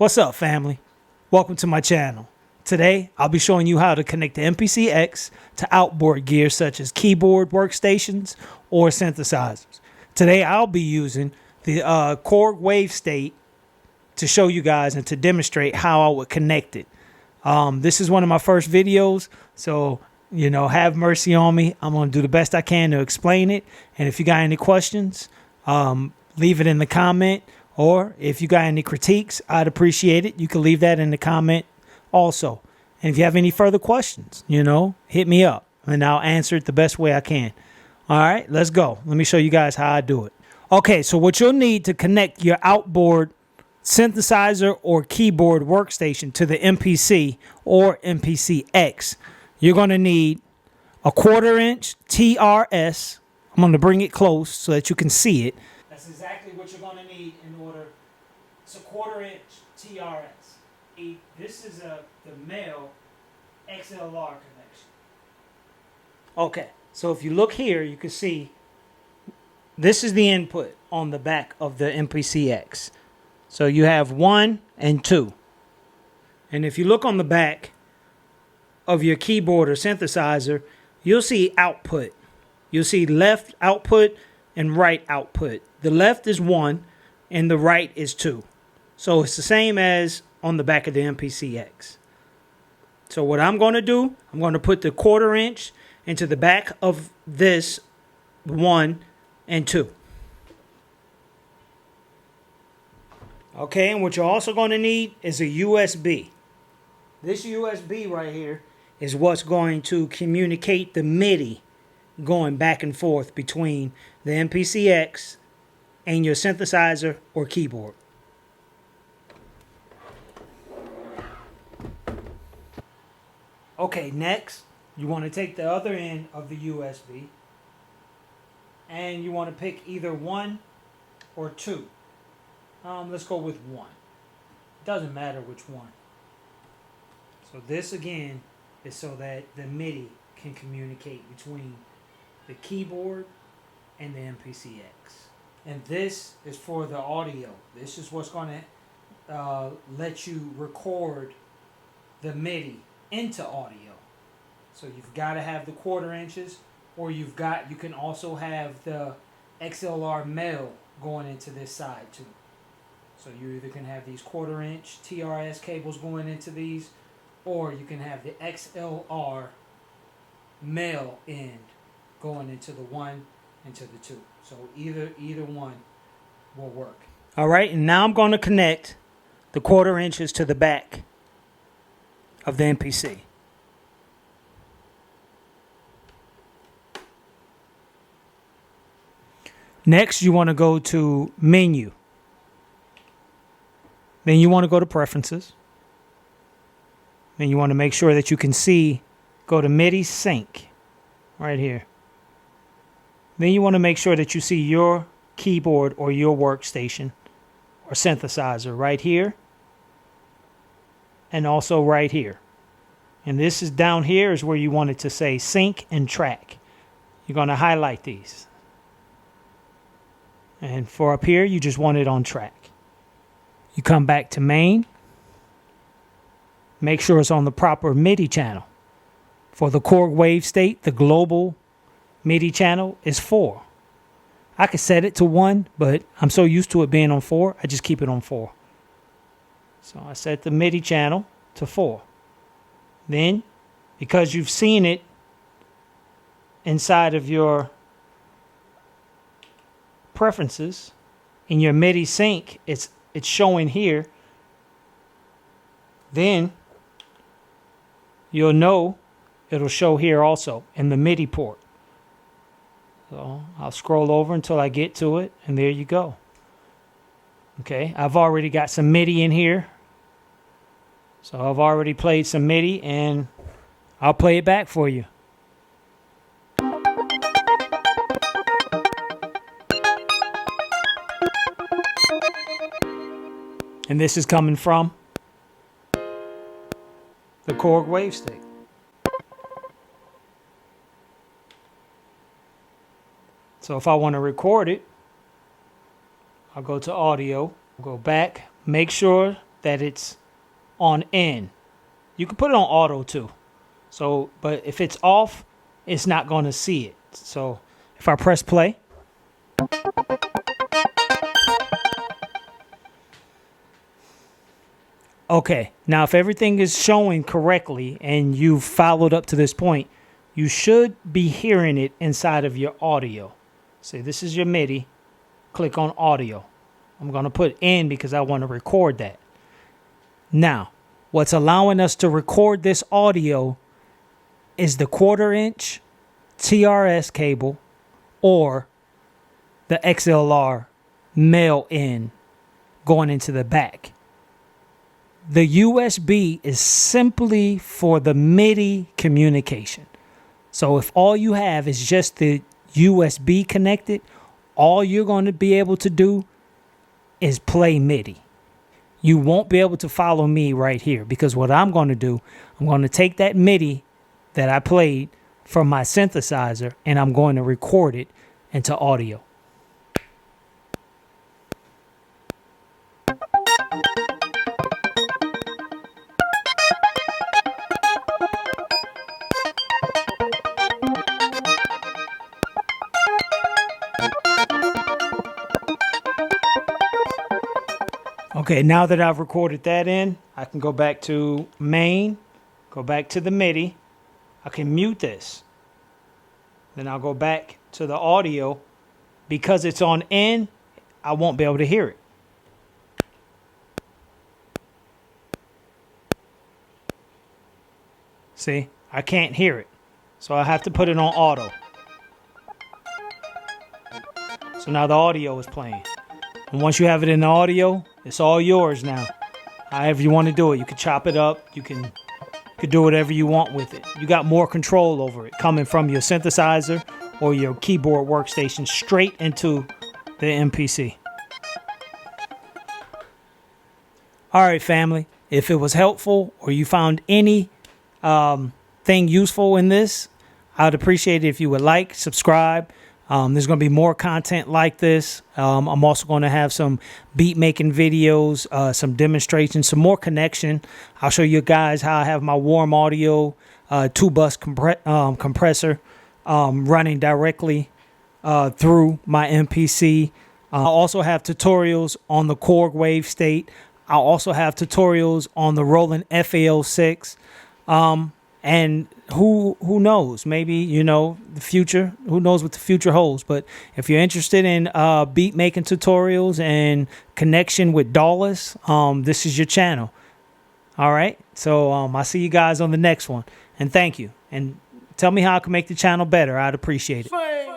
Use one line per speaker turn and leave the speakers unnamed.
What's up, family? Welcome to my channel. Today, I'll be showing you how to connect the MPCx to outboard gear such as keyboard workstations or synthesizers. Today, I'll be using the Korg Wavestate to show you guys and to demonstrate how I would connect it. This is one of my first videos, so have mercy on me. I'm going to do the best I can to explain it. And if you got any questions, leave it in the comment. Or if you got any critiques, I'd appreciate it. You can leave that in the comment also. And if you have any further questions, hit me up and I'll answer it the best way I can. All right, let's go. Let me show you guys how I do it. Okay, so what you'll need to connect your outboard synthesizer or keyboard workstation to the MPC or MPCx, you're going to need a 1/4-inch TRS. I'm going to bring it close so that you can see it. That's exactly what you're going to need in order. It's a 1/4-inch TRS. This is the male XLR connection. Okay, so if you look here, you can see this is the input on the back of the MPCx. So you have 1 and 2. And if you look on the back of your keyboard or synthesizer, you'll see output. You'll see left output and right output. The left is 1 and the right is 2. So it's the same as on the back of the MPCx. So what I'm going to do, I'm going to put the 1/4-inch into the back of this 1 and 2. Okay, and what you're also going to need is a USB. This USB right here is what's going to communicate the MIDI going back and forth between the MPCx and your synthesizer or keyboard. Okay, next, you want to take the other end of the USB and you want to pick either 1 or 2. Let's go with 1. It doesn't matter which one. So this again is so that the MIDI can communicate between the keyboard and the MPCx. And this is for the audio. This is what's going to let you record the MIDI into audio. So you've got to have the 1/4 inches, or you can also have the XLR male going into this side too. So you either can have these 1/4-inch TRS cables going into these, or you can have the XLR male end going into the 1 and to the 2. So either one will work. All right, and now I'm going to connect the 1/4 inches to the back of the MPC. Next, you want to go to Menu. Then you want to go to Preferences. Then you want to make sure that you can see, go to MIDI Sync right here. Then you want to make sure that you see your keyboard or your workstation or synthesizer right here and also right here. And this is down here is where you want it to say Sync and Track. You're going to highlight these. And for up here, you just want it on track. You come back to Main. Make sure it's on the proper MIDI channel. For the Korg Wavestate, the global MIDI channel is 4. I could set it to 1, but I'm so used to it being on 4, I just keep it on 4. So I set the MIDI channel to 4. Then, because you've seen it inside of your preferences, in your MIDI sync, it's showing here, then you'll know it'll show here also in the MIDI port. So I'll scroll over until I get to it, and there you go. Okay, I've already got some MIDI in here. So I've already played some MIDI, and I'll play it back for you. And this is coming from the Korg Wavestate. So if I want to record it, I'll go to Audio, go back, make sure that it's on N. You can put it on auto too. So, but if it's off, it's not going to see it. So if I press play, okay, now if everything is showing correctly and you've followed up to this point, you should be hearing it inside of your audio. See, this is your MIDI. Click on audio. I'm going to put in because I want to record that. Now, what's allowing us to record this audio is the 1/4" TRS cable or the XLR male in going into the back. The USB is simply for the MIDI communication. So if all you have is just the USB connected, all you're going to be able to do is play MIDI. You won't be able to follow me right here because what I'm going to do, I'm going to take that MIDI that I played from my synthesizer and I'm going to record it into audio. Okay, now that I've recorded that in, I can go back to main, go back to the MIDI. I can mute this. Then I'll go back to the audio. Because it's on N, I won't be able to hear it. See, I can't hear it. So I have to put it on auto. So now the audio is playing. And once you have it in the audio, it's all yours now. However you want to do it. You can chop it up. You can do whatever you want with it. You got more control over it coming from your synthesizer or your keyboard workstation straight into the MPC. All right, family. If it was helpful or you found any thing useful in this, I'd appreciate it if you would like, subscribe. There's going to be more content like this. I'm also going to have some beat making videos, some demonstrations, some more connection. I'll show you guys how I have my warm audio 2-bus compressor running directly through my MPC. I'll also have tutorials on the Korg Wavestate. I'll also have tutorials on the Roland FAO6. And who knows? Maybe, you know, the future. Who knows what the future holds? But if you're interested in beat making tutorials and connection with dollars, this is your channel. All right. So I'll see you guys on the next one. And thank you. And tell me how I can make the channel better. I'd appreciate it.